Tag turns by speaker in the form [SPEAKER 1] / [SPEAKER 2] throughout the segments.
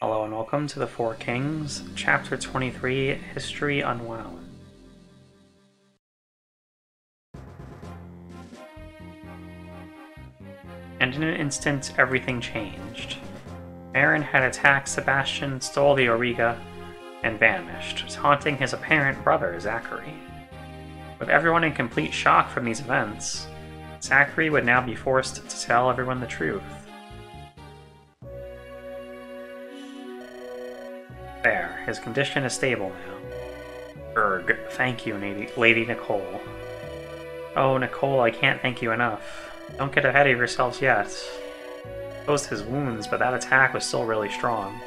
[SPEAKER 1] Hello and welcome to the Four Kings, Chapter 23, History Unwound. And in an instant, everything changed. Aaron had attacked Sebastian, stole the Auriga, and vanished, taunting his apparent brother, Zachary. With everyone in complete shock from these events, Zachary would now be forced to tell everyone the truth. There, his condition is stable now. Erg, thank you, Lady Nicole. Oh, Nicole, I can't thank you enough. Don't get ahead of yourselves yet. Exposed his wounds, but that attack was still really strong.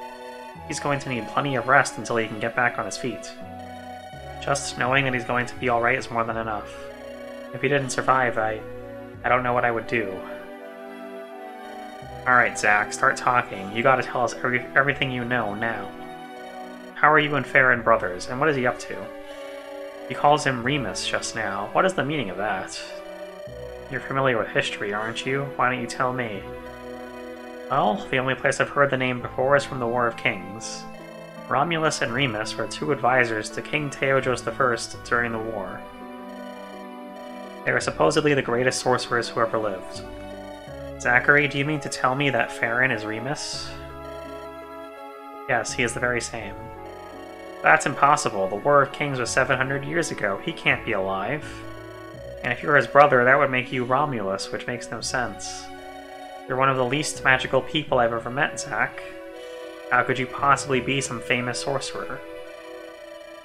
[SPEAKER 1] He's going to need plenty of rest until he can get back on his feet. Just knowing that he's going to be alright is more than enough. If he didn't survive, I don't know what I would do. Alright, Zach, start talking. You gotta tell us everything you know now. How are you and Farron brothers, and what is he up to? He calls him Remus just now. What is the meaning of that? You're familiar with history, aren't you? Why don't you tell me? Well, the only place I've heard the name before is from the War of Kings. Romulus and Remus were two advisors to King Terril I during the war. They were supposedly the greatest sorcerers who ever lived. Zachary, do you mean to tell me that Farron is Remus? Yes, he is the very same. That's impossible. The War of Kings was 700 years ago. He can't be alive. And if you're his brother, that would make you Romulus, which makes no sense. You're one of the least magical people I've ever met, Zach. How could you possibly be some famous sorcerer?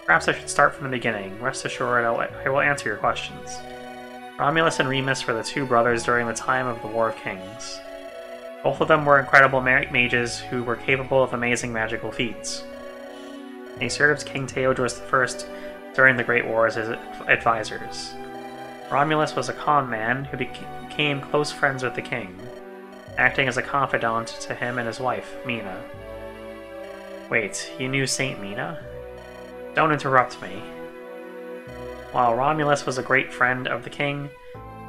[SPEAKER 1] Perhaps I should start from the beginning. Rest assured, I will answer your questions. Romulus and Remus were the two brothers during the time of the War of Kings. Both of them were incredible mages who were capable of amazing magical feats. They served King Terril I during the Great War as his advisors. Romulus was a calm man who became close friends with the king, acting as a confidant to him and his wife, Mina. Wait, you knew Saint Mina? Don't interrupt me. While Romulus was a great friend of the king,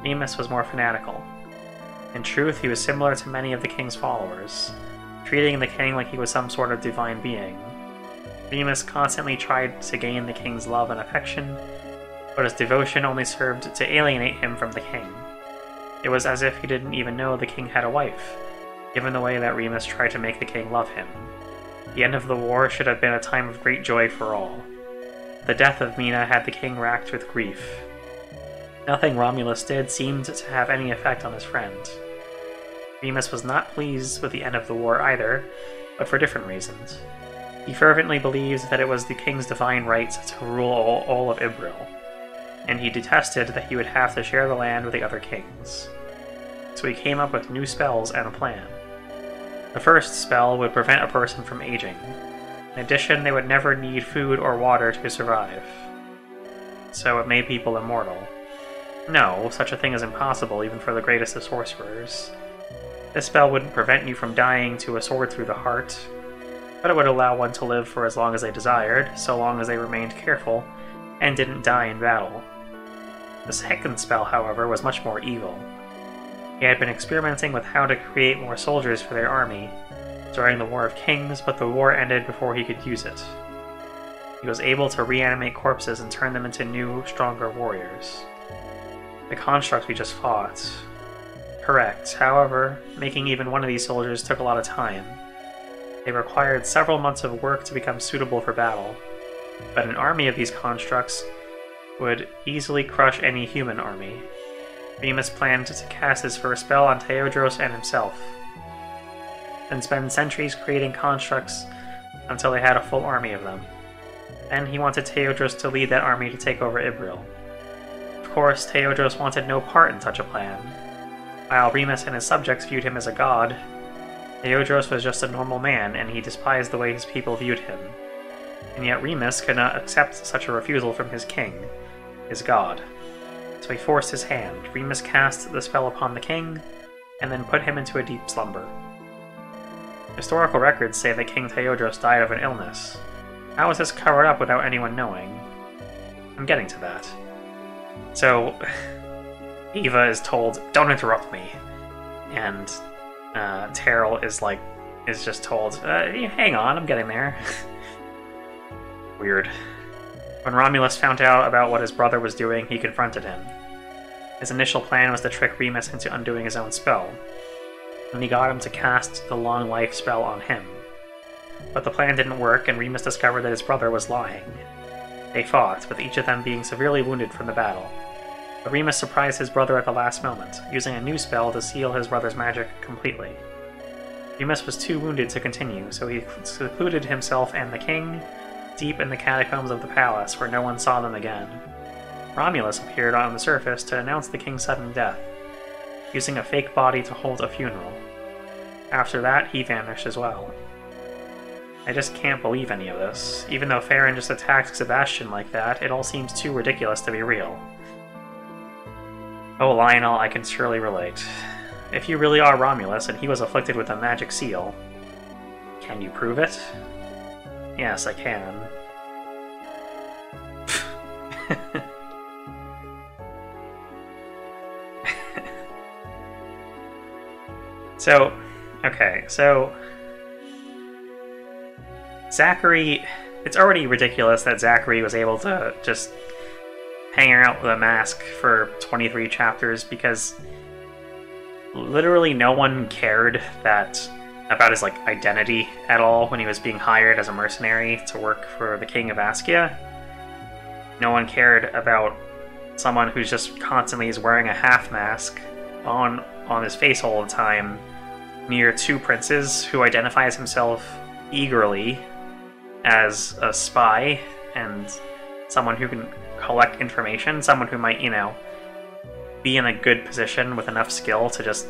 [SPEAKER 1] Remus was more fanatical. In truth, he was similar to many of the king's followers, treating the king like he was some sort of divine being. Remus constantly tried to gain the king's love and affection, but his devotion only served to alienate him from the king. It was as if he didn't even know the king had a wife, given the way that Remus tried to make the king love him. The end of the war should have been a time of great joy for all. The death of Mina had the king racked with grief. Nothing Romulus did seemed to have any effect on his friend. Remus was not pleased with the end of the war either, but for different reasons. He fervently believed that it was the king's divine right to rule all of Ibril, and he detested that he would have to share the land with the other kings. So he came up with new spells and a plan. The first spell would prevent a person from aging. In addition, they would never need food or water to survive. So it made people immortal. No, such a thing is impossible even for the greatest of sorcerers. This spell wouldn't prevent you from dying to a sword through the heart, but it would allow one to live for as long as they desired, so long as they remained careful and didn't die in battle. The second spell, however, was much more evil. He had been experimenting with how to create more soldiers for their army during the War of Kings, but the war ended before he could use it. He was able to reanimate corpses and turn them into new, stronger warriors. The construct we just fought. Correct. However, making even one of these soldiers took a lot of time. They required several months of work to become suitable for battle, but an army of these constructs would easily crush any human army. Remus planned to cast his first spell on Terril and himself, and spend centuries creating constructs until they had a full army of them. Then he wanted Terril to lead that army to take over Ibril. Of course, Terril wanted no part in such a plan. While Remus and his subjects viewed him as a god, Terril was just a normal man, and he despised the way his people viewed him. And yet Remus could not accept such a refusal from his king, his god. So he forced his hand. Remus cast the spell upon the king, and then put him into a deep slumber. Historical records say that King Terril died of an illness. How was this covered up without anyone knowing? I'm getting to that. So, Eva is told, "Don't interrupt me," and Terril is like, is just told, hang on, I'm getting there. Weird. When Romulus found out about what his brother was doing, he confronted him. His initial plan was to trick Remus into undoing his own spell, and he got him to cast the Long Life spell on him. But the plan didn't work, and Remus discovered that his brother was lying. They fought, with each of them being severely wounded from the battle. But Remus surprised his brother at the last moment, using a new spell to seal his brother's magic completely. Remus was too wounded to continue, so he secluded himself and the king deep in the catacombs of the palace, where no one saw them again. Romulus appeared on the surface to announce the king's sudden death, using a fake body to hold a funeral. After that, he vanished as well. I just can't believe any of this. Even though Farron just attacked Sebastian like that, it all seems too ridiculous to be real. Oh, Lionel, I can surely relate. If you really are Romulus and he was afflicted with a magic seal, can you prove it? Yes, I can. So, Zachary... It's already ridiculous that Zachary was able to just hang out with a mask for 23 chapters, because literally no one cared about his identity at all when he was being hired as a mercenary to work for the King of Askia. No one cared about someone who's just constantly is wearing a half mask on his face all the time near two princes, who identifies himself eagerly as a spy and someone who can collect information, someone who might, be in a good position with enough skill to just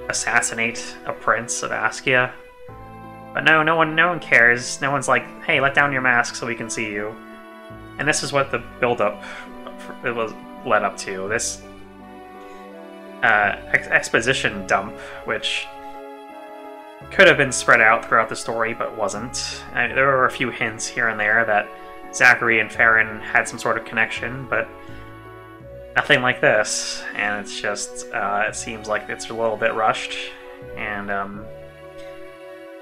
[SPEAKER 1] assassinate a prince of Askia. But no one cares. No one's like, hey, let down your mask so we can see you. And this is what the build-up was led up to. This exposition dump, which could have been spread out throughout the story, but wasn't. There were a few hints here and there that Zachary and Farron had some sort of connection, but nothing like this. And it's just, it seems like it's a little bit rushed, and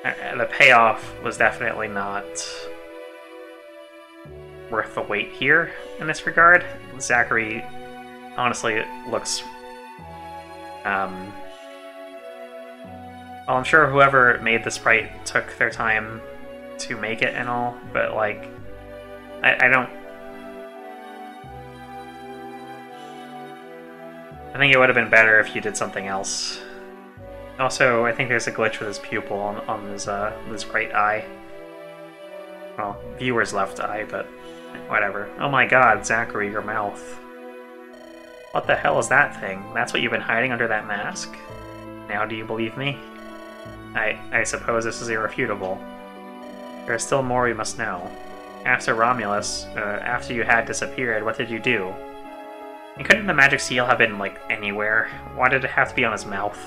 [SPEAKER 1] the payoff was definitely not worth the wait here in this regard. Zachary honestly looks... well, I'm sure whoever made the sprite took their time to make it and all, but I don't... I think it would have been better if you did something else. Also, I think there's a glitch with his pupil on his right eye. Well, viewer's left eye, but whatever. Oh my god, Zachary, your mouth. What the hell is that thing? That's what you've been hiding under that mask? Now do you believe me? I suppose this is irrefutable. There is still more we must know. After Romulus, after you had disappeared, what did you do? And couldn't the magic seal have been, anywhere? Why did it have to be on his mouth?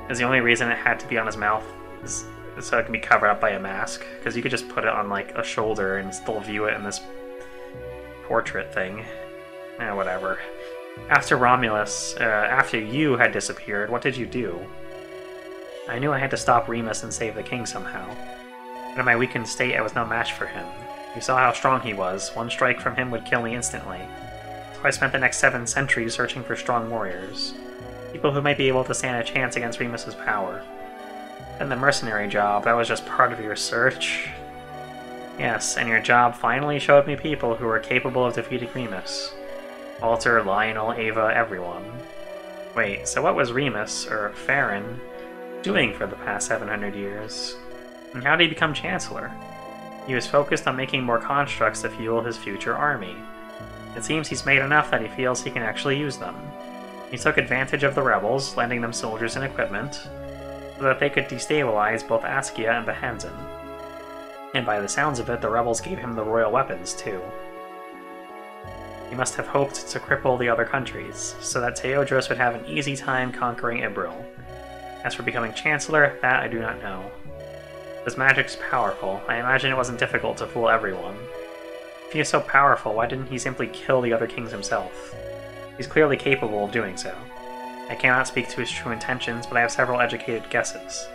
[SPEAKER 1] Is the only reason it had to be on his mouth is so it can be covered up by a mask? Because you could just put it on, a shoulder and still view it in this portrait thing. Whatever. After Romulus, after you had disappeared, what did you do? I knew I had to stop Remus and save the king somehow. But in my weakened state, I was no match for him. You saw how strong he was. One strike from him would kill me instantly. So I spent the next 7 centuries searching for strong warriors. People who might be able to stand a chance against Remus's power. And the mercenary job, that was just part of your search? Yes, and your job finally showed me people who were capable of defeating Remus. Walter, Lionel, Ava, everyone. Wait, so what was Remus, or Farron, doing for the past 700 years? And how did he become Chancellor? He was focused on making more constructs to fuel his future army. It seems he's made enough that he feels he can actually use them. He took advantage of the rebels, lending them soldiers and equipment, so that they could destabilize both Askia and Behanzin. And by the sounds of it, the rebels gave him the royal weapons, too. He must have hoped to cripple the other countries, so that Teodros would have an easy time conquering Ibril. As for becoming Chancellor, that I do not know. His magic's powerful. I imagine it wasn't difficult to fool everyone. If he is so powerful, why didn't he simply kill the other kings himself? He's clearly capable of doing so. I cannot speak to his true intentions, but I have several educated guesses.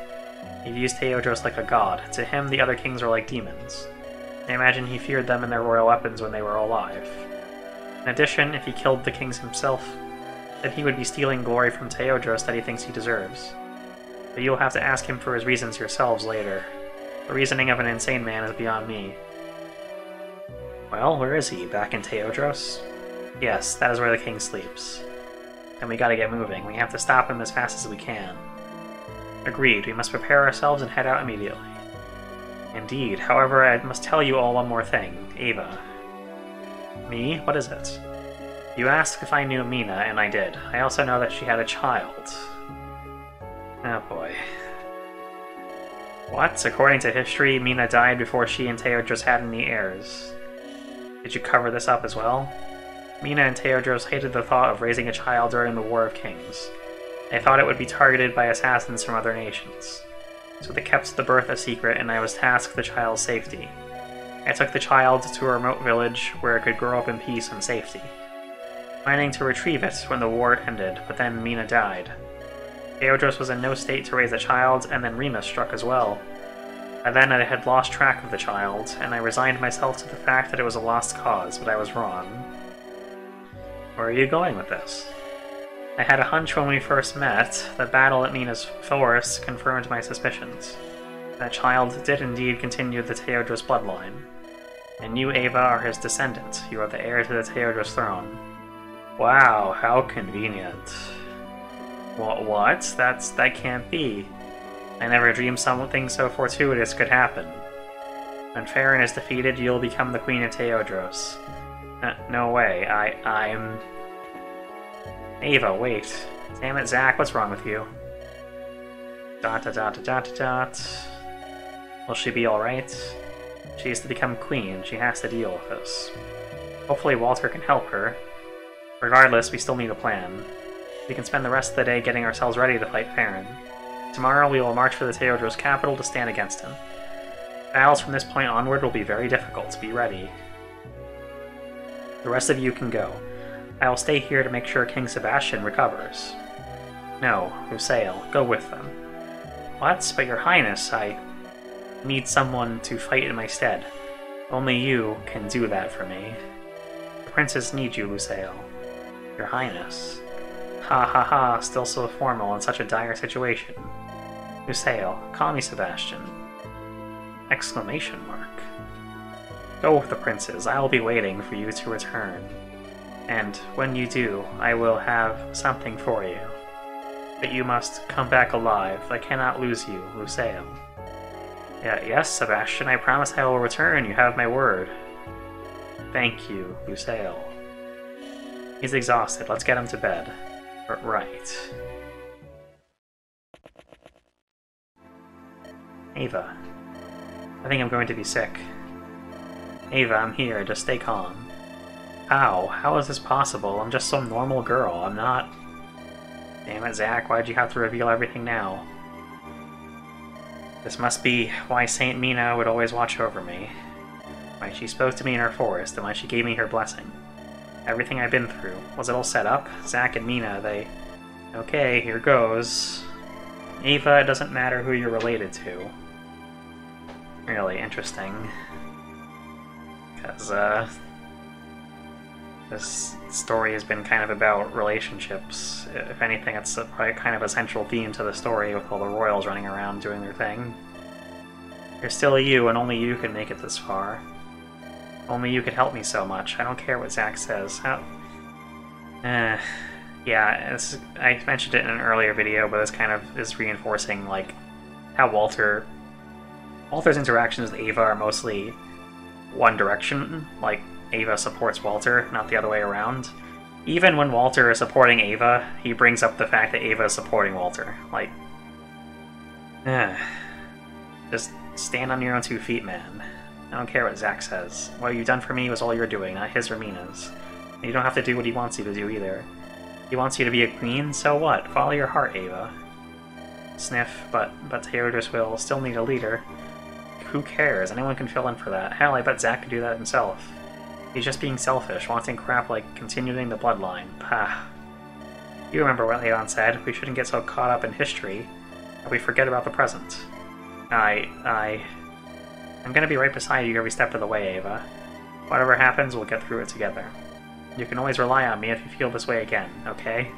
[SPEAKER 1] He views Teodros like a god. To him, the other kings are like demons. I imagine he feared them and their royal weapons when they were alive. In addition, if he killed the kings himself, then he would be stealing glory from Teodros that he thinks he deserves. But you'll have to ask him for his reasons yourselves later. The reasoning of an insane man is beyond me. Well, where is he? Back in Teodros? Yes, that is where the king sleeps. And we gotta get moving. We have to stop him as fast as we can. Agreed, we must prepare ourselves and head out immediately. Indeed, however, I must tell you all one more thing. Ava. Me? What is it? You asked if I knew Mina, and I did. I also know that she had a child. Oh boy. What? According to history, Mina died before she and Teodros had any heirs. Did you cover this up as well? Mina and Teodros hated the thought of raising a child during the War of Kings. They thought it would be targeted by assassins from other nations. So they kept the birth a secret, and I was tasked with the child's safety. I took the child to a remote village where it could grow up in peace and safety, planning to retrieve it when the war ended, but then Mina died. Teodros was in no state to raise a child, and then Remus struck as well. By then I had lost track of the child, and I resigned myself to the fact that it was a lost cause, but I was wrong. Where are you going with this? I had a hunch when we first met. The battle at Mina's forest confirmed my suspicions. That child did indeed continue the Teodros bloodline. And you, Ava, are his descendant. You are the heir to the Teodros throne. Wow, how convenient. What? That can't be. I never dreamed something so fortuitous could happen. When Farron is defeated, you'll become the Queen of Teodros. No way. I'm... Ava, wait. Damn it, Zach, what's wrong with you? Dot. Will she be alright? She is to become queen. She has to deal with this. Hopefully Walter can help her. Regardless, we still need a plan. We can spend the rest of the day getting ourselves ready to fight Farron. Tomorrow we will march for the Teodros capital to stand against him. Battles from this point onward will be very difficult. Be ready. The rest of you can go. I will stay here to make sure King Sebastian recovers. No, Lusail, go with them. What? But your highness, I need someone to fight in my stead. Only you can do that for me. The princess needs you, Lusail. Your highness. Ha, still so formal in such a dire situation. Lusail, call me Sebastian. Exclamation mark. Go with the princes, I will be waiting for you to return. And when you do, I will have something for you. But you must come back alive. I cannot lose you, Lusail. Yes, Sebastian, I promise I will return. You have my word. Thank you, Lusail. He's exhausted. Let's get him to bed. Right. Ava. I think I'm going to be sick. Ava, I'm here. Just stay calm. How? How is this possible? I'm just some normal girl. I'm not... Damn it, Zach. Why'd you have to reveal everything now? This must be why Saint Mina would always watch over me. Why she spoke to me in her forest, and why she gave me her blessing. Everything I've been through. Was it all set up? Zach and Mina, they... Okay, here goes. Ava, it doesn't matter who you're related to. Really interesting. Because, this story has been kind of about relationships. If anything, it's probably kind of a central theme to the story with all the royals running around doing their thing. You're still you, and only you can make it this far. Only you could help me so much. I don't care what Zach says. Yeah, I mentioned it in an earlier video, but this kind of is reinforcing, like, how Walter's interactions with Ava are mostly one direction. Like, Ava supports Walter, not the other way around. Even when Walter is supporting Ava, he brings up the fact that Ava is supporting Walter. Like, just stand on your own 2 feet, man. I don't care what Zach says. What you've done for me was all you're doing, not his or Mina's. And you don't have to do what he wants you to do either. He wants you to be a queen, so what? Follow your heart, Ava. Sniff, but Teodros will still need a leader. Who cares? Anyone can fill in for that. Hell, I bet Zach could do that himself. He's just being selfish, wanting crap like continuing the bloodline. Pah. You remember what Leon said, we shouldn't get so caught up in history. that we forget about the present. I'm gonna be right beside you every step of the way, Ava. Whatever happens, we'll get through it together. You can always rely on me if you feel this way again, okay?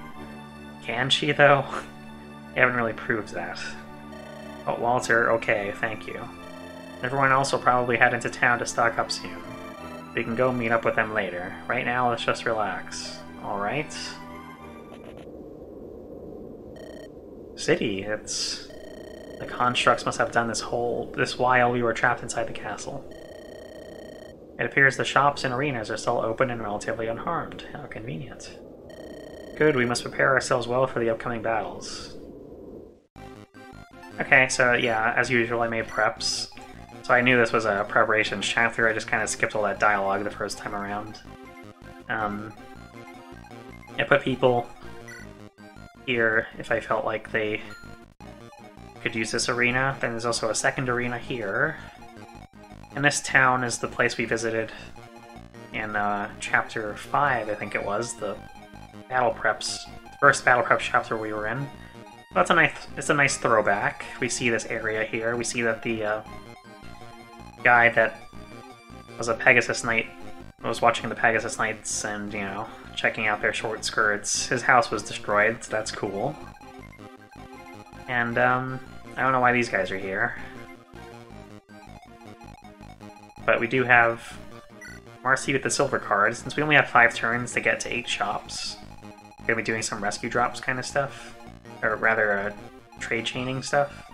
[SPEAKER 1] Can she, though? You haven't really proved that. Oh, Walter, okay, thank you. Everyone else will probably head into town to stock up soon. We can go meet up with them later. Right now, let's just relax. Alright? City, it's... The constructs must have done this while we were trapped inside the castle. It appears the shops and arenas are still open and relatively unharmed. How convenient. Good, we must prepare ourselves well for the upcoming battles. Okay, so yeah, as usual I made preps. So I knew this was a preparations chapter, I just kind of skipped all that dialogue the first time around. I put people here if I felt like they could use this arena. Then there's also a second arena here. And this town is the place we visited in chapter 5, I think it was, the battle preps, first battle prep chapter we were in. That's it's a nice throwback. We see this area here. We see that the guy that was a Pegasus Knight was watching the Pegasus Knights and, you know, checking out their short skirts. His house was destroyed, so that's cool. And, I don't know why these guys are here. But we do have Marcy with the silver card. Since we only have 5 turns to get to 8 shops, we're gonna be doing some rescue drops kind of stuff. Or rather, trade chaining stuff.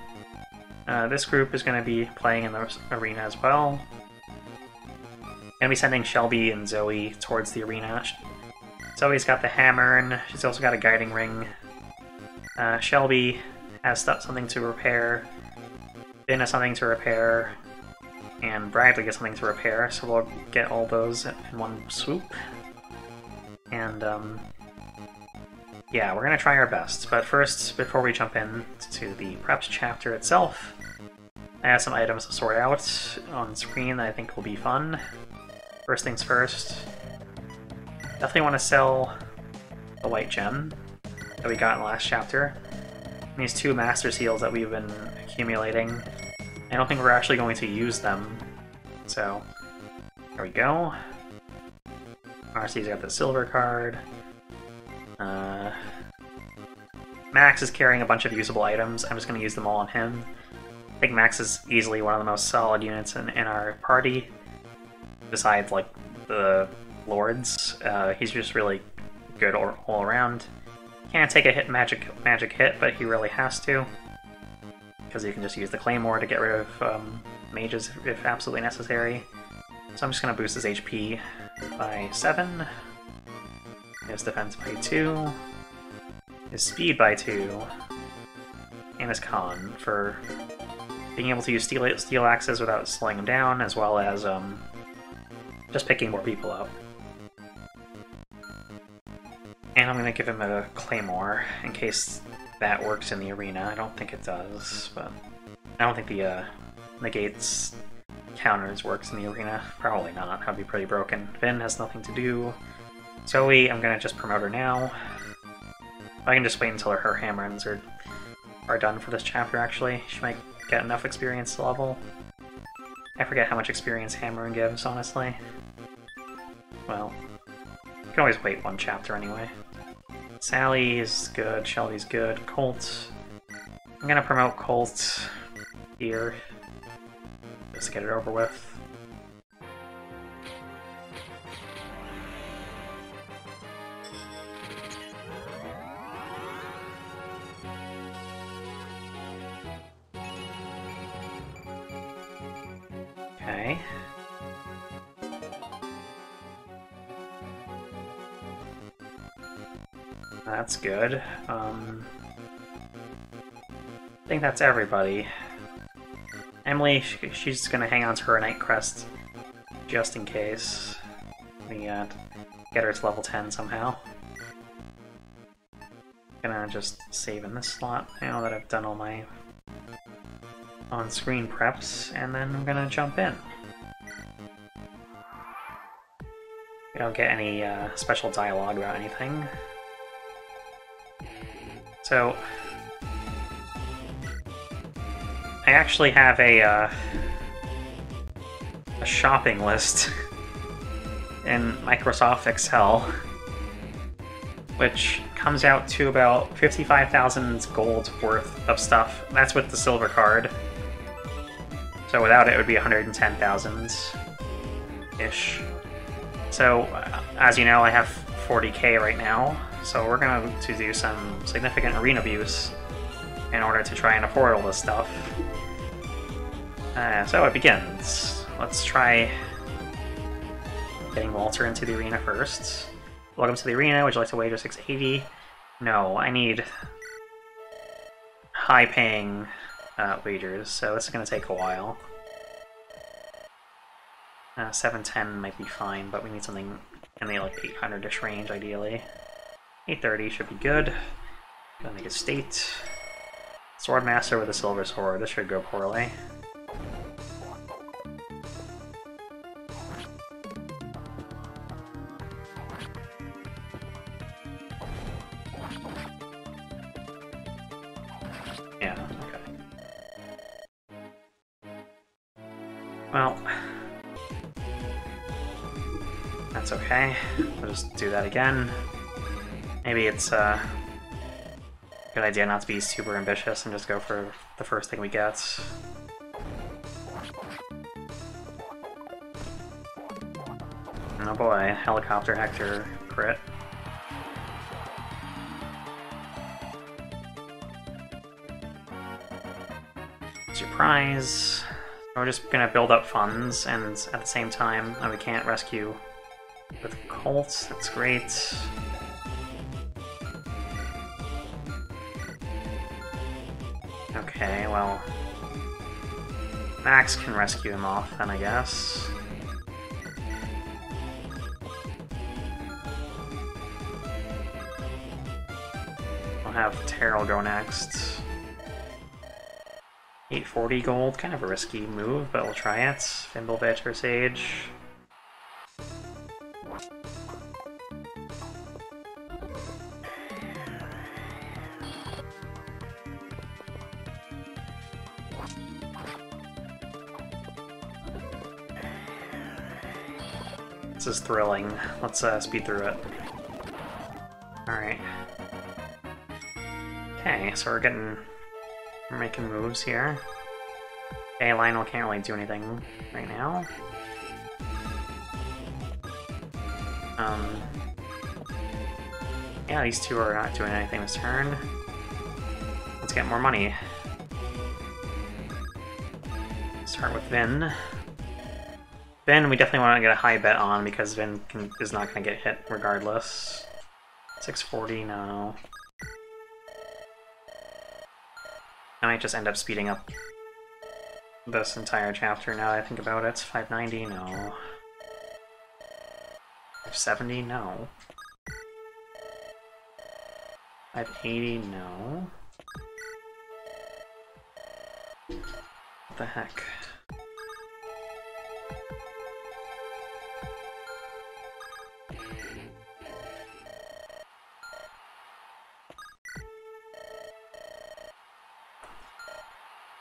[SPEAKER 1] This group is going to be playing in the arena as well. Gonna be sending Shelby and Zoe towards the arena. Zoe's got the hammer, and she's also got a guiding ring. Shelby has something to repair. Finn has something to repair. And Bradley gets something to repair, so we'll get all those in one swoop. And, yeah, we're gonna try our best. But first, before we jump in to the preps chapter itself, I have some items to sort out on screen that I think will be fun. First things first, definitely want to sell the white gem that we got in the last chapter. And these 2 master seals that we've been accumulating. I don't think we're actually going to use them, so there we go. Marcy's got the silver card. Max is carrying a bunch of usable items. I'm just going to use them all on him. I think Max is easily one of the most solid units in our party, besides like the lords. He's just really good all around. Can't take a magic hit, but he really has to, because you can just use the claymore to get rid of mages if absolutely necessary. So I'm just going to boost his HP by 7, his defense by 2, his speed by 2, and his con for being able to use steel axes without slowing him down, as well as just picking more people up. And I'm going to give him a claymore in case that works in the arena. I don't think it does, but I don't think the negates counters works in the arena. Probably not. That'd be pretty broken. Finn has nothing to do. Zoe, I'm gonna just promote her now. I can just wait until her hammer-ins are done for this chapter, actually. She might get enough experience to level. I forget how much experience hammer-in gives, honestly. Well, you can always wait 1 chapter anyway. Sally is good, Shelby's good, Colt. I'm gonna promote Colt here, just to get it over with. Okay. That's good. I think that's everybody. Emily, she's gonna hang on to her Knight Crest just in case. We get her to level 10 somehow. Gonna just save in this slot now that I've done all my on-screen preps, and then I'm gonna jump in. We don't get any special dialogue about anything. So, I actually have a shopping list in Microsoft Excel, which comes out to about 55,000 gold worth of stuff. That's with the silver card. So without it, it would be 110,000-ish. So, as you know, I have 40k right now, so we're going to do some significant arena abuse in order to try and afford all this stuff. So it begins. Let's try getting Walter into the arena first. Welcome to the arena. Would you like to wager 680? No, I need high-paying wagers, so this is going to take a while. 710 might be fine, but we need something in the like 800-ish range, ideally. 830 should be good. Gonna make a state. Swordmaster with a silver sword. This should go poorly. Yeah, okay. Well, that's okay. We'll just do that again. Maybe it's a good idea not to be super ambitious and just go for the first thing we get. Oh boy, Helicopter Hector crit. It's your prize. We're just gonna build up funds, and at the same time, we can't rescue with Colts. That's great. Okay, well, Max can rescue him off then, I guess. We'll have Terril go next. 840 gold, kind of a risky move, but we'll try it. Fimblebit or Sage. This is thrilling. Let's speed through it. Alright. Okay, so we're making moves here. Okay, Lionel can't really do anything right now. Yeah, these two are not doing anything this turn. Let's get more money. Start with Vin. Vin, we definitely want to get a high bet on because Vin is not going to get hit regardless. 640, no. I might just end up speeding up this entire chapter now that I think about it. 590, no. 570, no. 580, no. What the heck?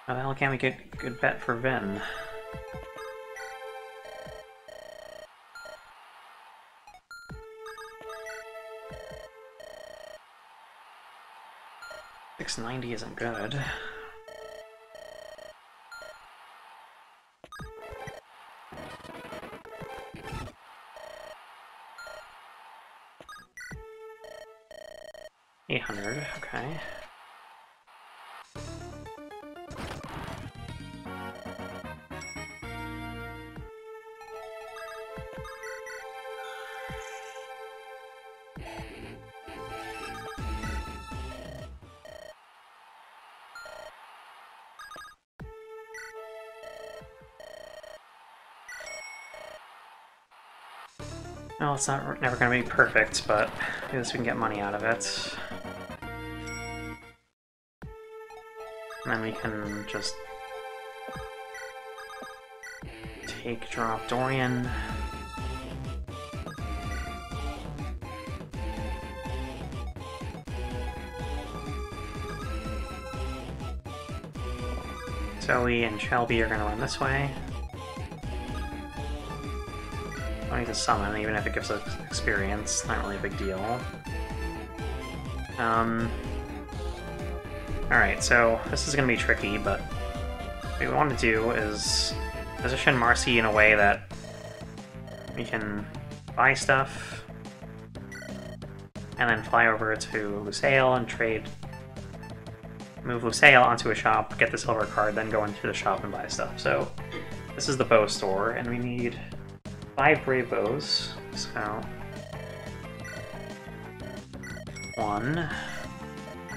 [SPEAKER 1] How the hell can we get a good bet for Vin? $690 isn't good. $800, okay. Well, it's never going to be perfect, but at least we can get money out of it. And then we can just take, drop Dorian. Zoe and Shelby are gonna run this way. Don't need to summon, even if it gives us experience. Not really a big deal. Alright, so this is gonna be tricky, but what we want to do is position Marcy in a way that we can buy stuff, and then fly over to Lusail and trade. Move Lusail onto a shop, get the silver card, then go into the shop and buy stuff. So this is the bow store, and we need 5 brave bows. So 1,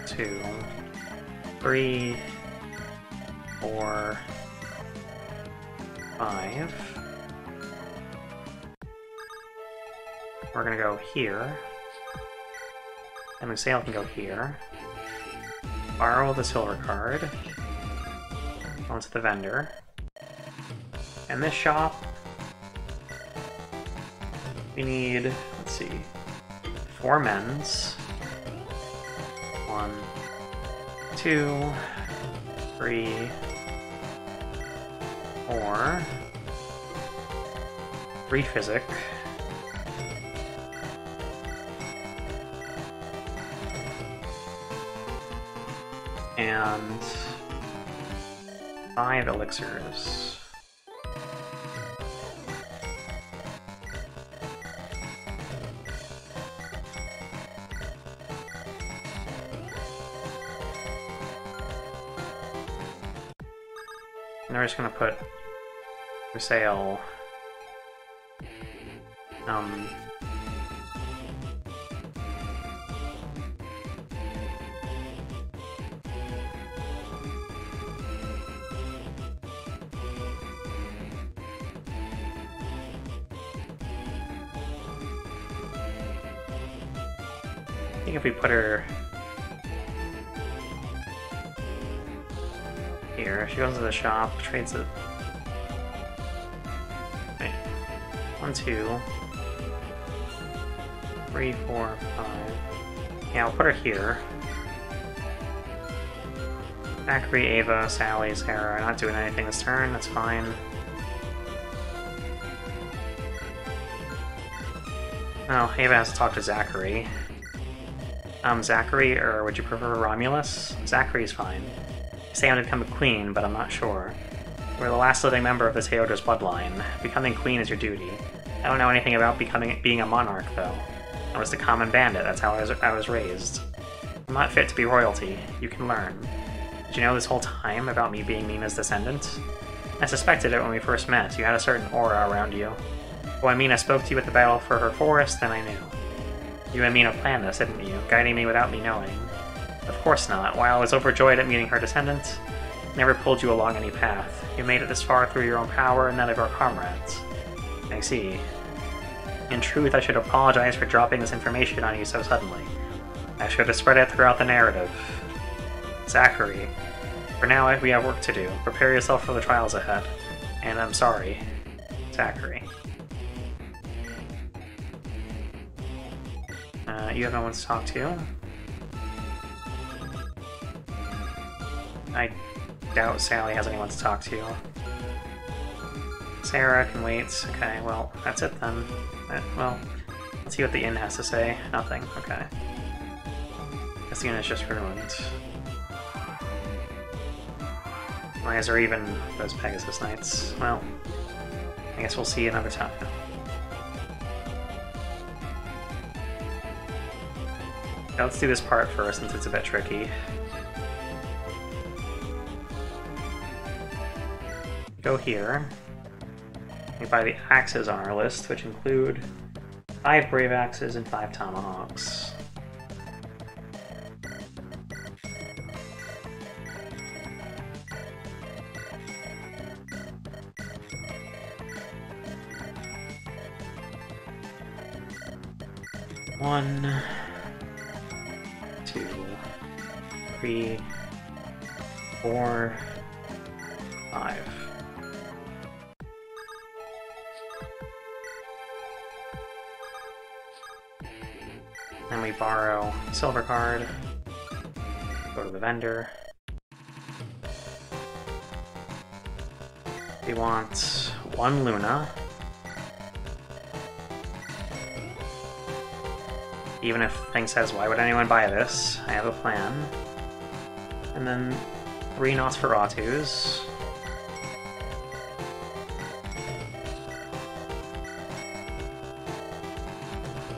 [SPEAKER 1] 2, 3, 4, 5. We're gonna go here. And Lusail can go here. Borrow the silver card. Onto the vendor. And this shop, we need, let's see, 4 men's. 1, 2, 3, 4. 3 physic. And 5 elixirs. And we're just gonna put for sale I think if we put her here, she goes to the shop, trades it. Wait. 1, 2, 3, 4, 5. Yeah, I'll put her here. Zachary, Ava, Sally, Sarah, not doing anything this turn, that's fine. Oh, Ava has to talk to Zachary. Zachary, or would you prefer Romulus? Zachary's fine. Say I want to become a queen, but I'm not sure. We're the last living member of the Teodra's bloodline. Becoming queen is your duty. I don't know anything about being a monarch, though. I was the common bandit, that's how I was raised. I'm not fit to be royalty. You can learn. Did you know this whole time about me being Mina's descendant? I suspected it when we first met. You had a certain aura around you. But when Mina spoke to you at the battle for her forest, then I knew. You and Mina planned this, didn't you? Guiding me without me knowing. Of course not. While I was overjoyed at meeting her descendant, I never pulled you along any path. You made it this far through your own power and that of your comrades. I see. In truth, I should apologize for dropping this information on you so suddenly. I should have spread it throughout the narrative. Zachary, for now we have work to do. Prepare yourself for the trials ahead. And I'm sorry. Zachary. You have no one to talk to. I doubt Sally has anyone to talk to. Sarah can wait. Okay, well, that's it then. Well, let's see what the inn has to say. Nothing. Okay. Guess the inn is just ruined. Why is there even those Pegasus Knights? Well, I guess we'll see another time. Now let's do this part first, since it's a bit tricky. Go here. We buy the axes on our list, which include 5 brave axes and 5 tomahawks. One, 2, 3, 4, 5. Then we borrow a silver card, go to the vendor, We want 1 Luna. Even if Thing says, why would anyone buy this? I have a plan. And then 3 Nosferatus.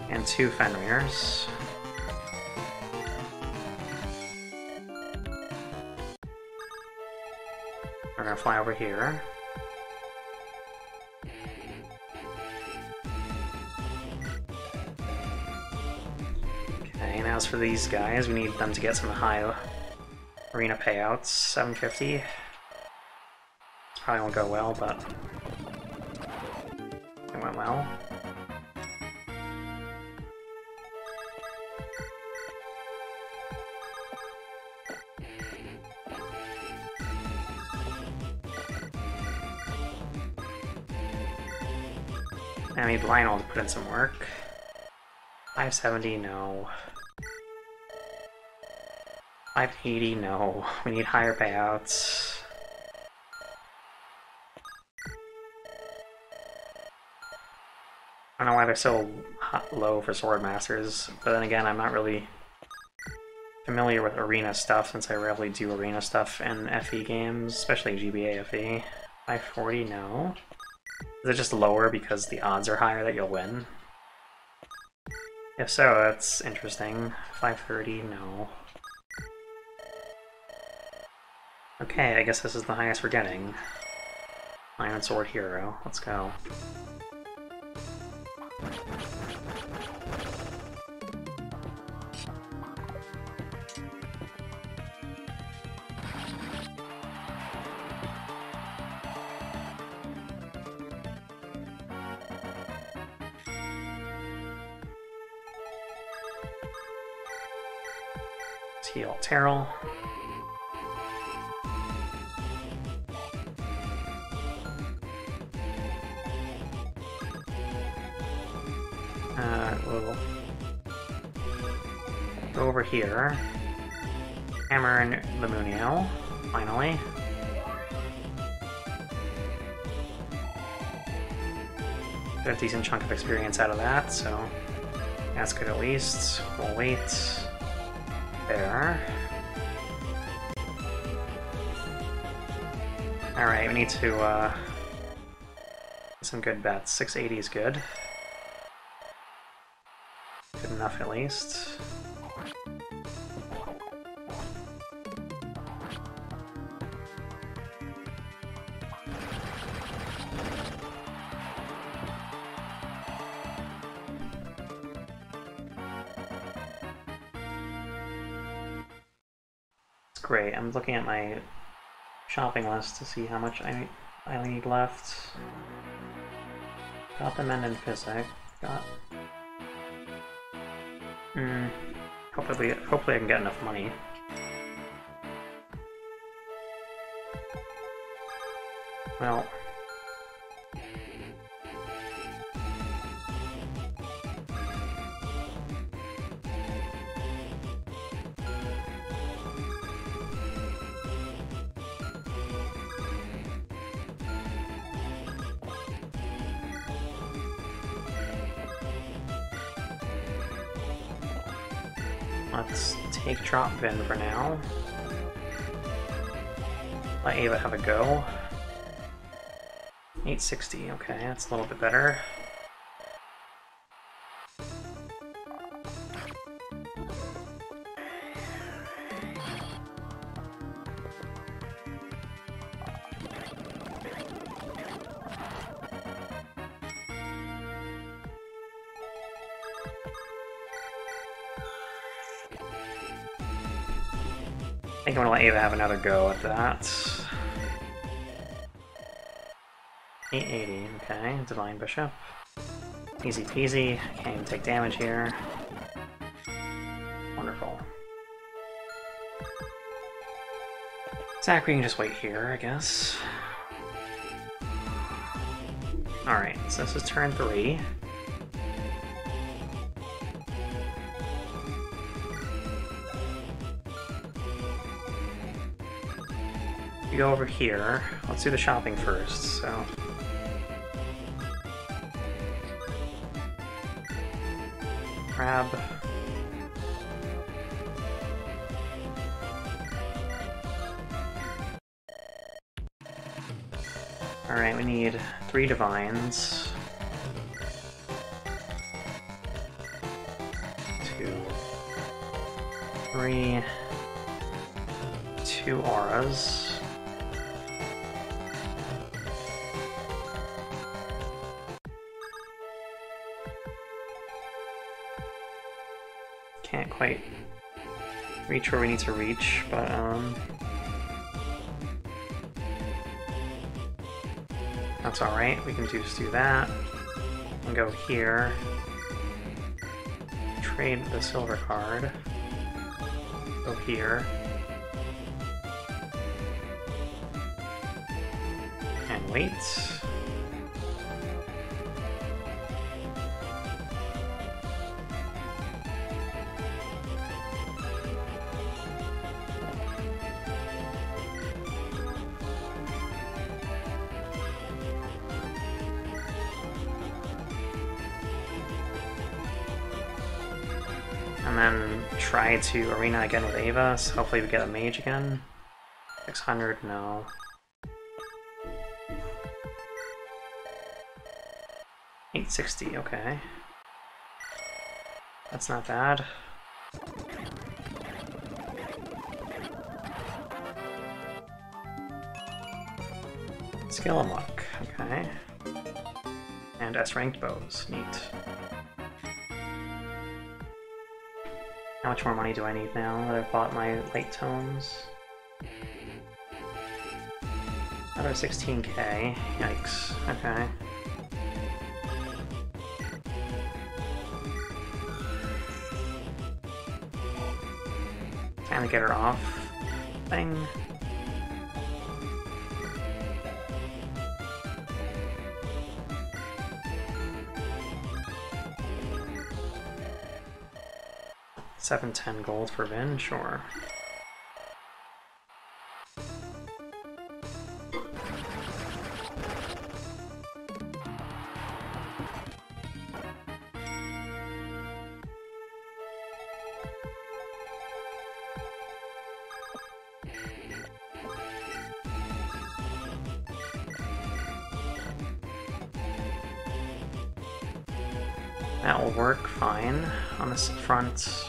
[SPEAKER 1] And 2 Fenrirs. We're gonna fly over here. Okay, and as for these guys, we need them to get some high arena payouts. 750. This probably won't go well, but it went well. I need Lionel to put in some work. 570, no. 580, no. We need higher payouts. I don't know why they're so low for Sword Masters, but then again, I'm not really familiar with arena stuff since I rarely do arena stuff in FE games, especially GBA FE. 540, no. Is it just lower because the odds are higher that you'll win? If so, that's interesting. 530, no. Okay, I guess this is the highest we're getting. Iron Sword Hero, let's go. Heal Terril. We'll go over here. Hammer and Lemunio, finally. Got a decent chunk of experience out of that, so that's good at least. We'll wait. There. Alright, we need to some good bets. 680 is good. Good enough at least. Great, I'm looking at my shopping list to see how much I need left. Got the Mend and Physic. Got... Hopefully I can get enough money. Well... Let's take Drop Vin for now. Let Ava have a go. 860, okay, that's a little bit better. I think I'm gonna let Ava have another go at that. 880, okay, Divine Bishop. Easy peasy, can't even take damage here. Wonderful. Zachary can just wait here, I guess. Alright, so this is turn 3. go over here. Let's do the shopping first, so... Grab... Alright, we need 3 divines. 2, 3, 2 auras. Can't quite reach where we need to reach, but that's alright, we can just do that. And go here. Trade the silver card. Go here. And wait. And then try to arena again with Ava, so hopefully we get a mage again. 600, no. $860, okay. That's not bad. Skill unlock, okay. And S-ranked bows, neat. How much more money do I need now that I've bought my light tones? Another 16k. Yikes. Okay. Time to get her off. Thing. $710 gold for Vin, sure. That will work fine on this front.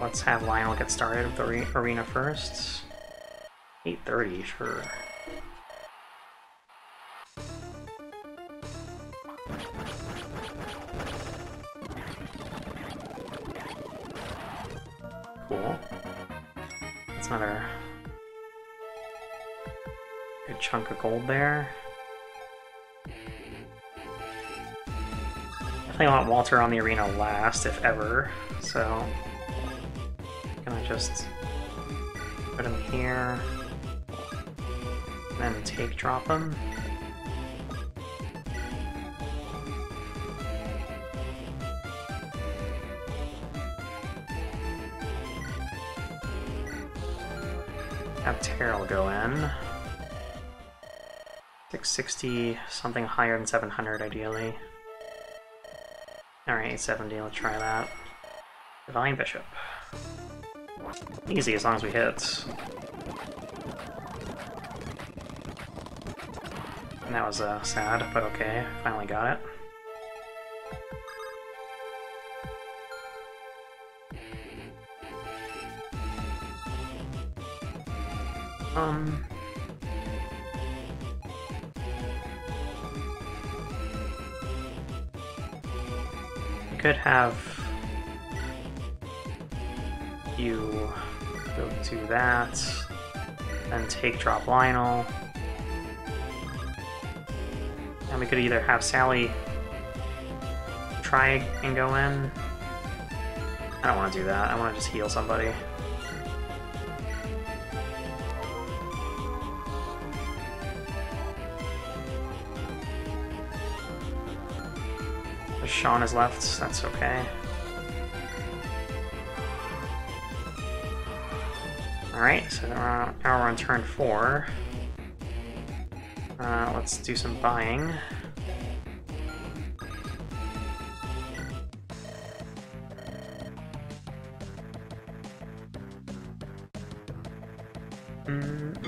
[SPEAKER 1] Let's have Lionel get started with the arena first. 8:30, sure. Cool. That's another good chunk of gold there. I want Walter on the arena last, if ever, so I'm gonna just put him here, then take drop him. Have Terril go in. 660, something higher than 700 ideally. Alright, 870, let's try that. Divine Bishop. Easy as long as we hit. And that was sad, but okay, finally got it. Could have you go do that, then take drop Lionel, and we could either have Sally try and go in. I don't want to do that. I want to just heal somebody. Sean is left, that's okay. Alright, so now we're on turn 4. Let's do some buying.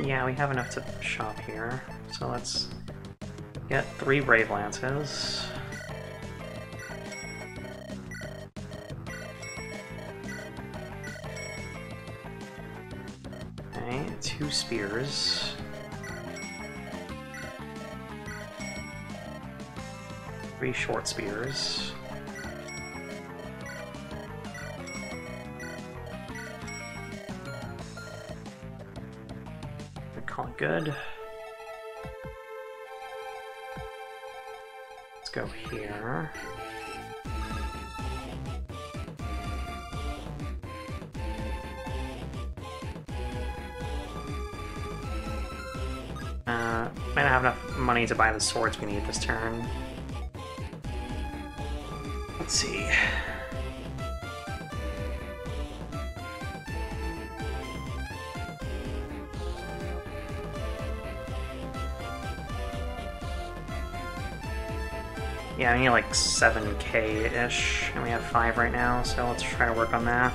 [SPEAKER 1] Yeah, we have enough to shop here, so let's get 3 Brave Lances. Okay, 2 Spears. 3 Short Spears. Call it good. Let's go here. Might not have enough money to buy the swords we need this turn. Let's see. Yeah, I need like 7k-ish, and we have 5 right now, so let's try to work on that.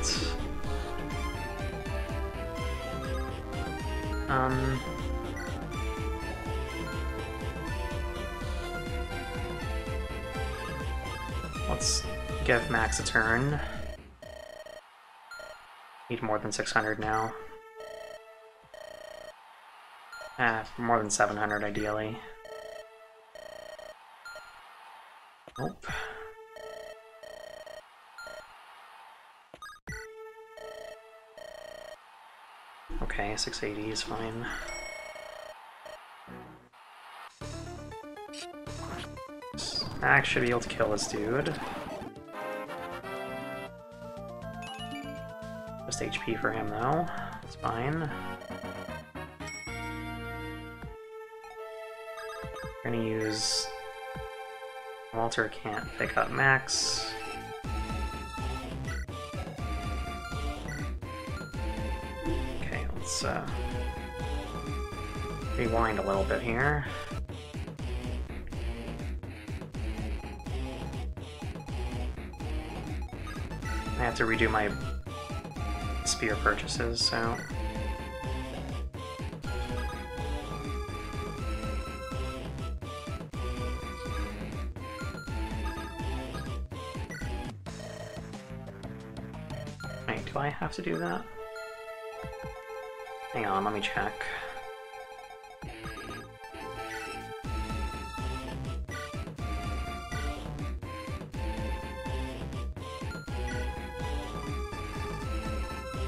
[SPEAKER 1] Let's give Max a turn. Need more than 600 now. More than 700 ideally. Nope. Okay, 680 is fine. Max should be able to kill this dude. Just HP for him though. It's fine. We're gonna use... Walter can't pick up Max. Okay, let's rewind a little bit here. I have to redo my spear purchases, so... Wait, do I have to do that? Hang on, let me check.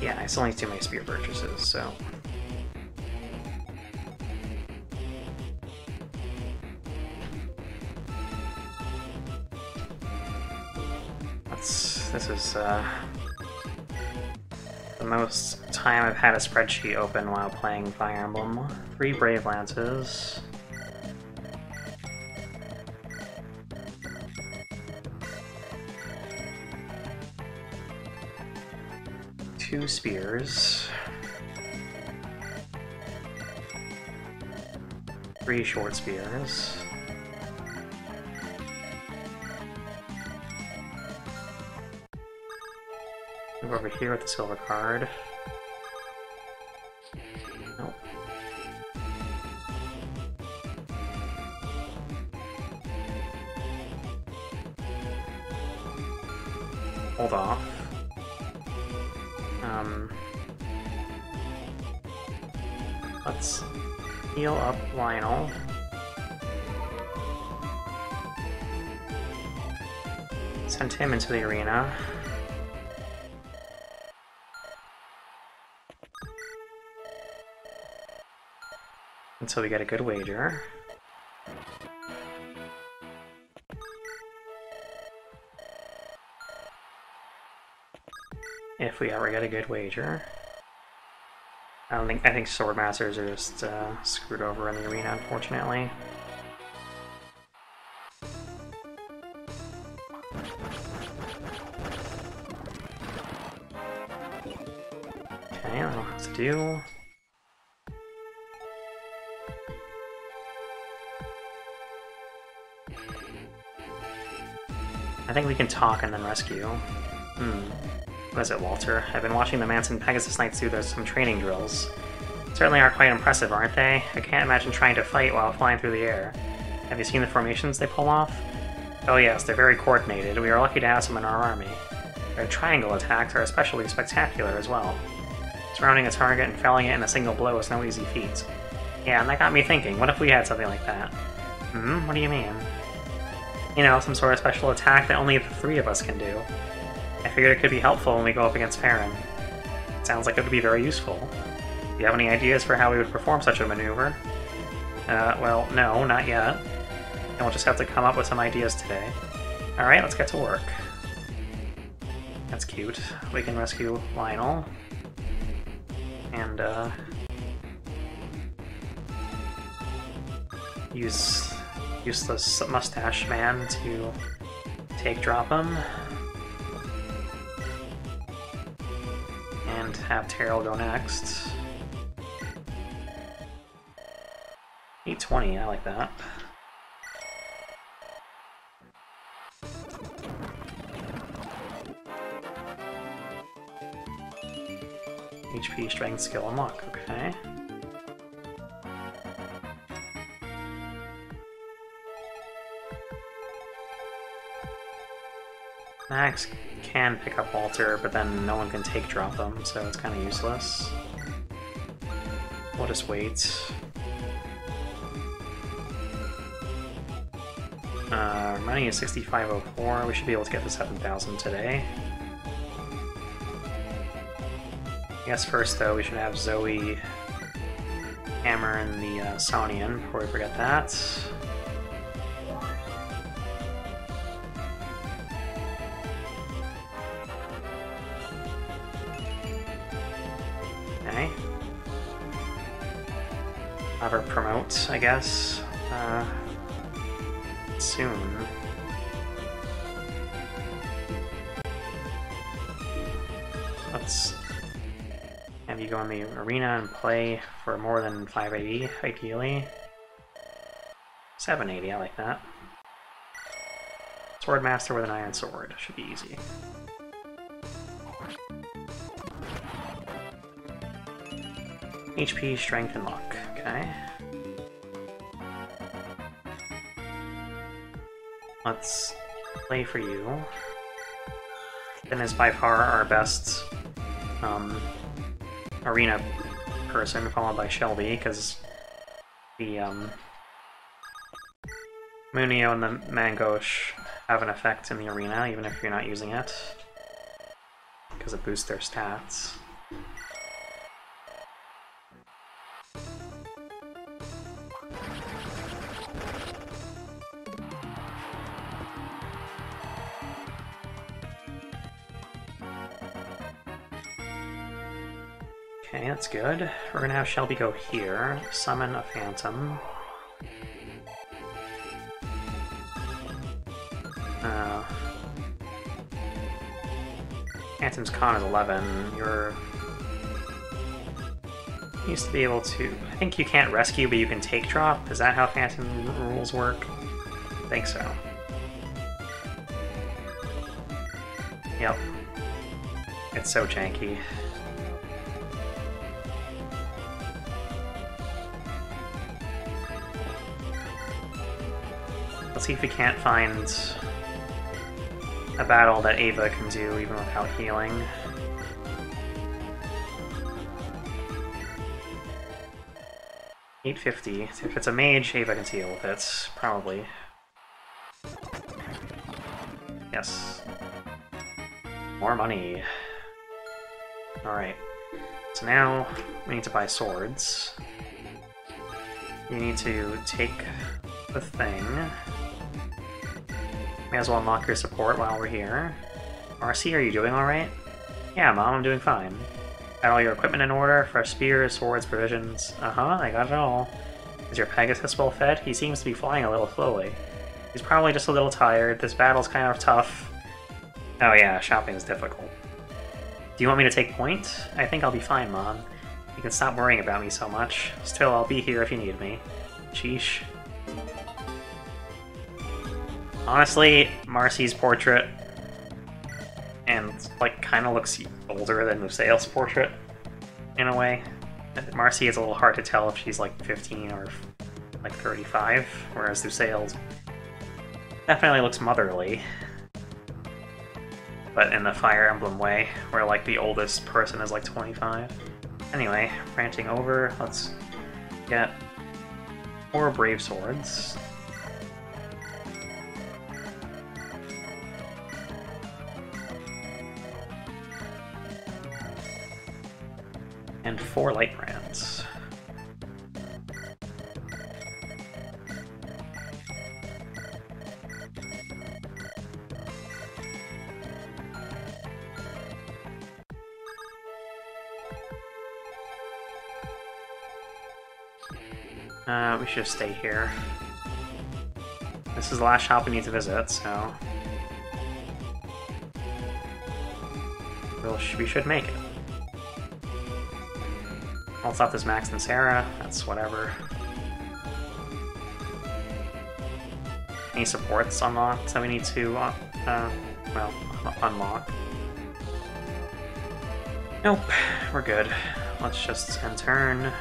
[SPEAKER 1] Yeah, I still need to do my spear purchases, so... This is, the most time I've had a spreadsheet open while playing Fire Emblem. 3 Brave Lances. Two spears. 3 short spears. Move over here with the silver card. Nope. Hold off. Let's heal up Lionel. Send him into the arena. Until we get a good wager. If we ever get a good wager. I think Sword Masters are just screwed over in the arena, unfortunately. Okay, I don't have to do? I think we can talk and then rescue. What is it, Walter? I've been watching the Manson Pegasus Knights do some training drills. Certainly are quite impressive, aren't they? I can't imagine trying to fight while flying through the air. Have you seen the formations they pull off? Oh yes, they're very coordinated. We are lucky to have some in our army. Their triangle attacks are especially spectacular as well. Surrounding a target and felling it in a single blow is no easy feat. Yeah, and that got me thinking, what if we had something like that? What do you mean? You know, some sort of special attack that only the three of us can do. I figured it could be helpful when we go up against Farron. It sounds like it would be very useful. Do you have any ideas for how we would perform such a maneuver? Well, no, not yet. And we'll just have to come up with some ideas today. Alright, let's get to work. That's cute. We can rescue Lionel. And, use useless mustache man to drop him. And have Terril go next. 820, I like that. HP, strength, skill, and luck, okay. Max can pick up Walter, but then no one can take drop him, so it's kind of useless. We'll just wait. Money is 6504. We should be able to get to 7,000 today. I guess first, though, we should have Zoe hammer in the Sonian before we forget that. Okay. Have her promote, I guess. Soon. Let's have you go in the arena and play for more than 580, ideally. 780, I like that. Swordmaster with an iron sword. Should be easy. HP, strength, and luck. Okay. Let's play for you. Ben is by far our best arena person, followed by Shelby, because the Munio and the Mangosh have an effect in the arena, even if you're not using it, because it boosts their stats. Okay, that's good. We're gonna have Shelby go here, summon a Phantom. Phantom's con is 11. You're... You used to be able to... I think you can't rescue, but you can take drop. Is that how Phantom rules work? I think so. Yep. It's so janky. Let's see if we can't find a battle that Ava can do even without healing. $850. If it's a mage, Ava can deal with it, probably. Yes. More money. Alright. So now we need to buy swords. You need to take the thing. May as well unlock your support while we're here. RC, are you doing alright? Yeah, Mom, I'm doing fine. Got all your equipment in order? Fresh spears, swords, provisions. Uh-huh, I got it all. Is your Pegasus well fed? He seems to be flying a little slowly. He's probably just a little tired. This battle's kind of tough. Oh yeah, shopping is difficult. Do you want me to take point? I think I'll be fine, Mom. You can stop worrying about me so much. Still, I'll be here if you need me. Sheesh. Honestly, Marcy's portrait and like kind of looks older than Musael's portrait in a way. Marcy is a little hard to tell if she's like 15 or like 35, whereas Musael's definitely looks motherly. But in the Fire Emblem way, where like the oldest person is like 25. Anyway, ranting over, let's get 4 Brave Swords. And 4 Light Brands. We should stay here. This is the last shop we need to visit, so... we should make it. All stuff is maxed in Sarah, that's whatever. Any supports unlocked that we need to, well, unlock? Nope, we're good. Let's just end turn.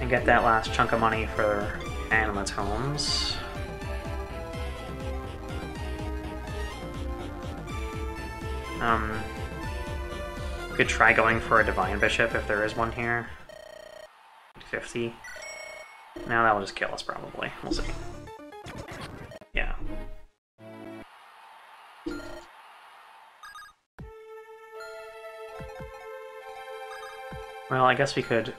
[SPEAKER 1] And get that last chunk of money for Animatomes. Could try going for a Divine Bishop if there is one here. 50. Now that will just kill us probably. We'll see. Yeah. Well, I guess we could...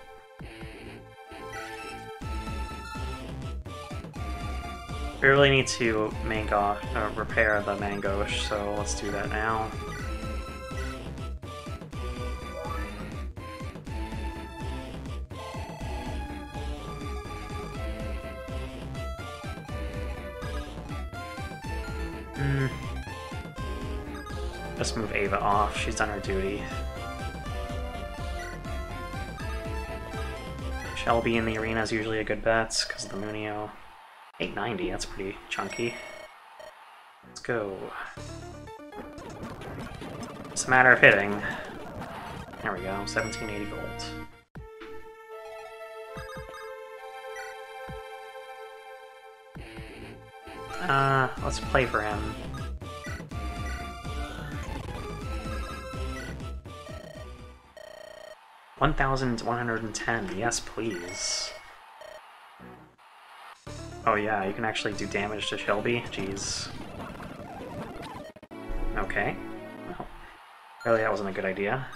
[SPEAKER 1] We really need to repair the Mangosh, so let's do that now. Just move Ava off, she's done her duty. Shelby in the arena is usually a good bet, because of the Munio. 890, that's pretty chunky. Let's go. It's a matter of hitting. There we go, 1780 gold. Let's play for him. $1,110, yes please. Oh yeah, you can actually do damage to Shelby? Jeez. Okay. Well, really that wasn't a good idea.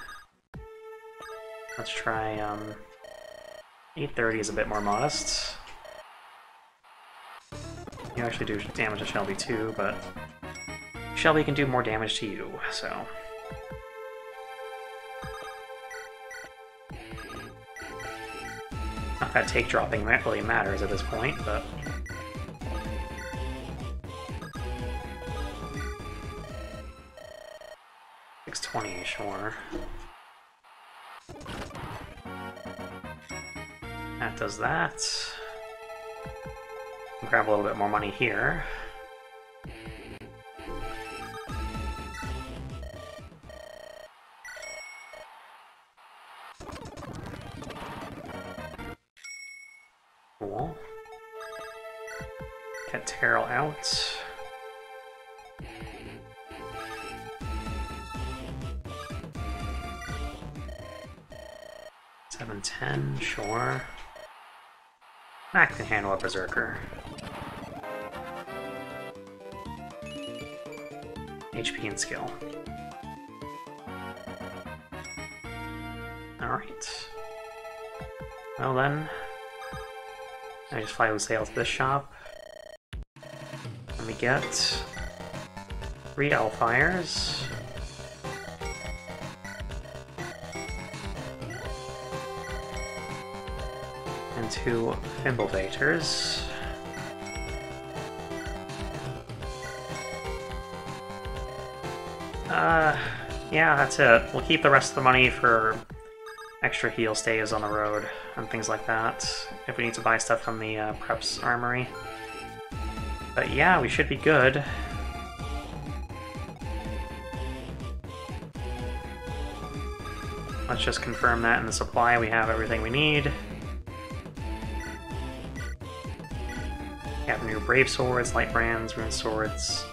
[SPEAKER 1] Let's try, 830 is a bit more modest. You actually do damage to Shelby too, but Shelby can do more damage to you, so... Not that take dropping really matters at this point, but... $620, sure. That does that. Grab a little bit more money here. Cool. Get Terril out. $710, sure. I can handle a Berserker. HP and skill. Alright. Well then, I just fly Musael to this shop. And we get 3 Elfires. And 2 Fimblevators. Yeah, that's it. We'll keep the rest of the money for extra heal stays on the road and things like that, if we need to buy stuff from the Preps Armory. But yeah, we should be good. Let's just confirm that in the supply we have everything we need. We have new Brave Swords, Light Brands, Rune Swords,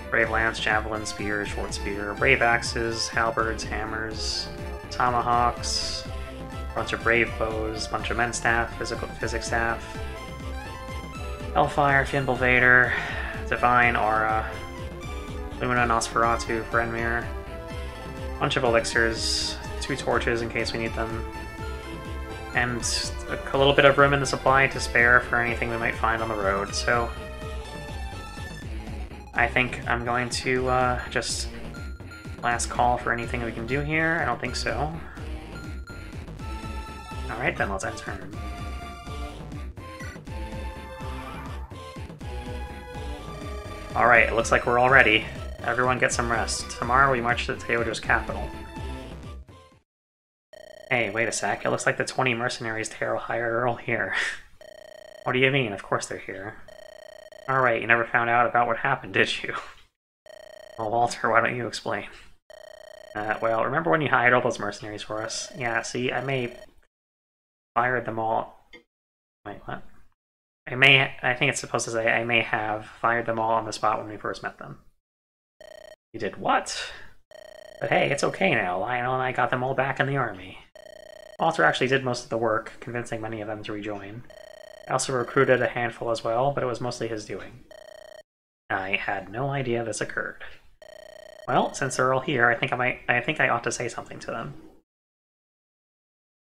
[SPEAKER 1] Brave Lance, Javelin, Spear, Short Spear, Brave Axes, Halberds, Hammers, Tomahawks, a bunch of Brave Bows, a bunch of Men's Staff, Physics Staff, Hellfire, Fimbul Vader, Divine Aura, Lumina Nosferatu, Brenmir, a bunch of Elixirs, 2 torches in case we need them, and a little bit of room in the supply to spare for anything we might find on the road, so I think I'm going to just last call for anything we can do here. I don't think so. Alright then, let's end turn. Alright, it looks like we're all ready. Everyone get some rest. Tomorrow we march to Teodra's capital. Hey, wait a sec. It looks like the 20 mercenaries Terril hired are all here. What do you mean? Of course they're here. Alright, you never found out about what happened, did you? Well, Walter, why don't you explain? Well, remember when you hired all those mercenaries for us? Yeah, see, I may fired them all... Wait, what? I think it's supposed to say I may have fired them all on the spot when we first met them. You did what? But hey, it's okay now. Lionel and I got them all back in the army. Walter actually did most of the work, convincing many of them to rejoin. I also recruited a handful as well, but it was mostly his doing. I had no idea this occurred. Well, since they're all here, I think I ought to say something to them.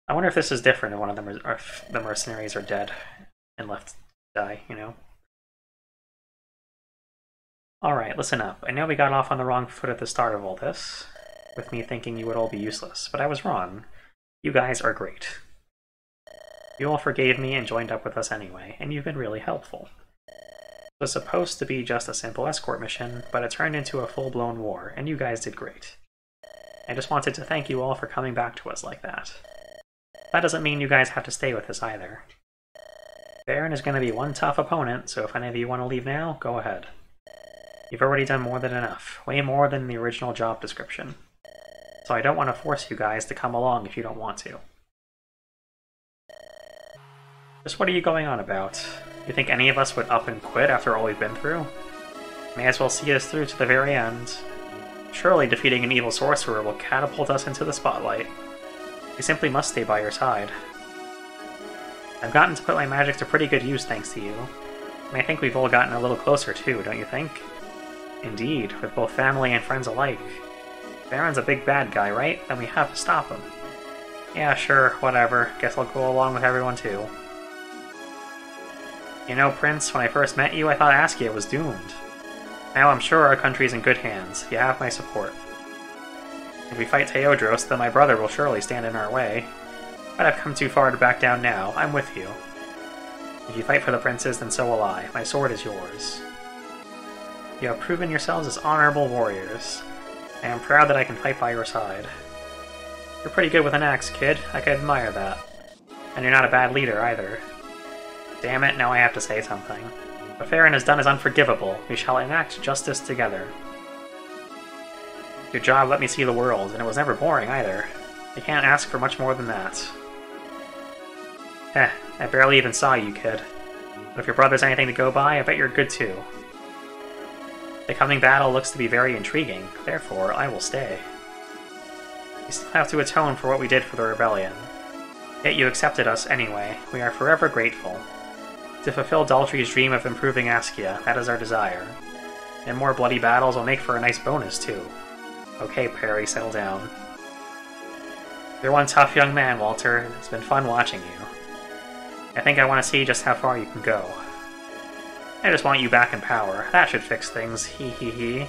[SPEAKER 1] I wonder if this is different if one of them or if the mercenaries are dead and left to die, you know? Alright, listen up. I know we got off on the wrong foot at the start of all this, with me thinking you would all be useless, but I was wrong. You guys are great. You all forgave me and joined up with us anyway, and you've been really helpful. It was supposed to be just a simple escort mission, but it turned into a full-blown war, and you guys did great. I just wanted to thank you all for coming back to us like that. That doesn't mean you guys have to stay with us either. Baron is going to be one tough opponent, so if any of you want to leave now, go ahead. You've already done more than enough, way more than the original job description. So I don't want to force you guys to come along if you don't want to. Just what are you going on about? You think any of us would up and quit after all we've been through? May as well see us through to the very end. Surely defeating an evil sorcerer will catapult us into the spotlight. We simply must stay by your side. I've gotten to put my magic to pretty good use thanks to you. And I think we've all gotten a little closer too, don't you think? Indeed, with both family and friends alike. Baron's a big bad guy, right? Then we have to stop him. Yeah, sure, whatever. Guess I'll go along with everyone too. You know, Prince, when I first met you, I thought Askia was doomed. Now I'm sure our country's in good hands. You have my support. If we fight Teodros, then my brother will surely stand in our way. But I've come too far to back down now. I'm with you. If you fight for the princes, then so will I. My sword is yours. You have proven yourselves as honorable warriors. I am proud that I can fight by your side. You're pretty good with an axe, kid. I can admire that. And you're not a bad leader, either. Damn it, now I have to say something. What Farron has done is unforgivable. We shall enact justice together. Your job let me see the world, and it was never boring, either. You can't ask for much more than that. Heh, I barely even saw you, kid. But if your brother's anything to go by, I bet you're good too. The coming battle looks to be very intriguing, therefore I will stay. We still have to atone for what we did for the rebellion. Yet you accepted us anyway. We are forever grateful. To fulfill Daltry's dream of improving Askia, that is our desire. And more bloody battles will make for a nice bonus, too. Okay, Perry, settle down. You're one tough young man, Walter. It's been fun watching you. I think I want to see just how far you can go. I just want you back in power. That should fix things, hee hee hee.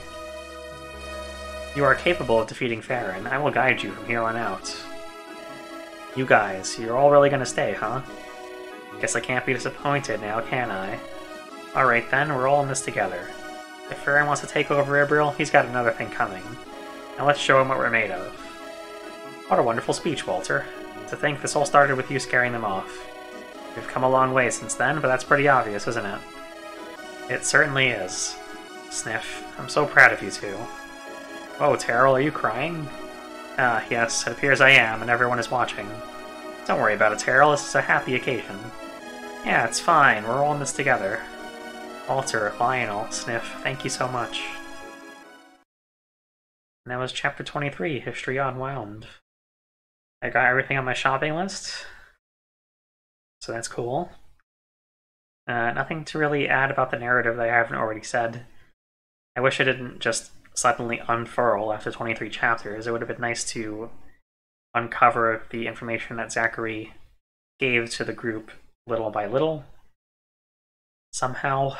[SPEAKER 1] You are capable of defeating Farron. I will guide you from here on out. You guys, you're all really gonna stay, huh? Guess I can't be disappointed now, can I? Alright then, we're all in this together. If Farron wants to take over Ibril, he's got another thing coming. Now let's show them what we're made of. What a wonderful speech, Walter. To think this all started with you scaring them off. We've come a long way since then, but that's pretty obvious, isn't it? It certainly is. Sniff. I'm so proud of you two. Whoa, Terril, are you crying? Ah, yes, it appears I am, and everyone is watching. Don't worry about it, Terril, this is a happy occasion. Yeah, it's fine, we're all in this together. Walter, Lionel, Sniff, thank you so much. And that was Chapter 23, History Unwound. I got everything on my shopping list, so that's cool. Nothing to really add about the narrative that I haven't already said. I wish it didn't just suddenly unfurl after 23 chapters. It would have been nice to uncover the information that Zachary gave to the group little by little, somehow.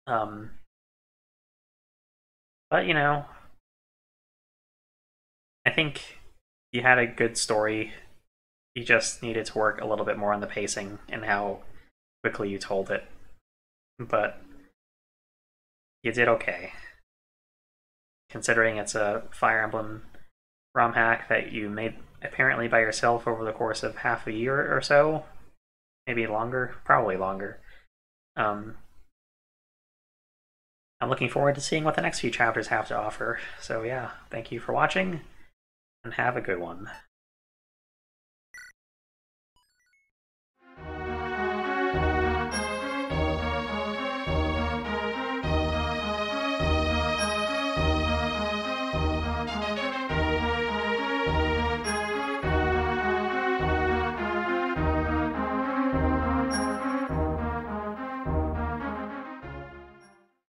[SPEAKER 1] But, you know, I think you had a good story. You just needed to work a little bit more on the pacing and how quickly you told it. But you did okay. Considering it's a Fire Emblem ROM hack that you made apparently by yourself over the course of half a year or so. Maybe longer, probably longer. I'm looking forward to seeing what the next few chapters have to offer. So yeah, thank you for watching, and have a good one.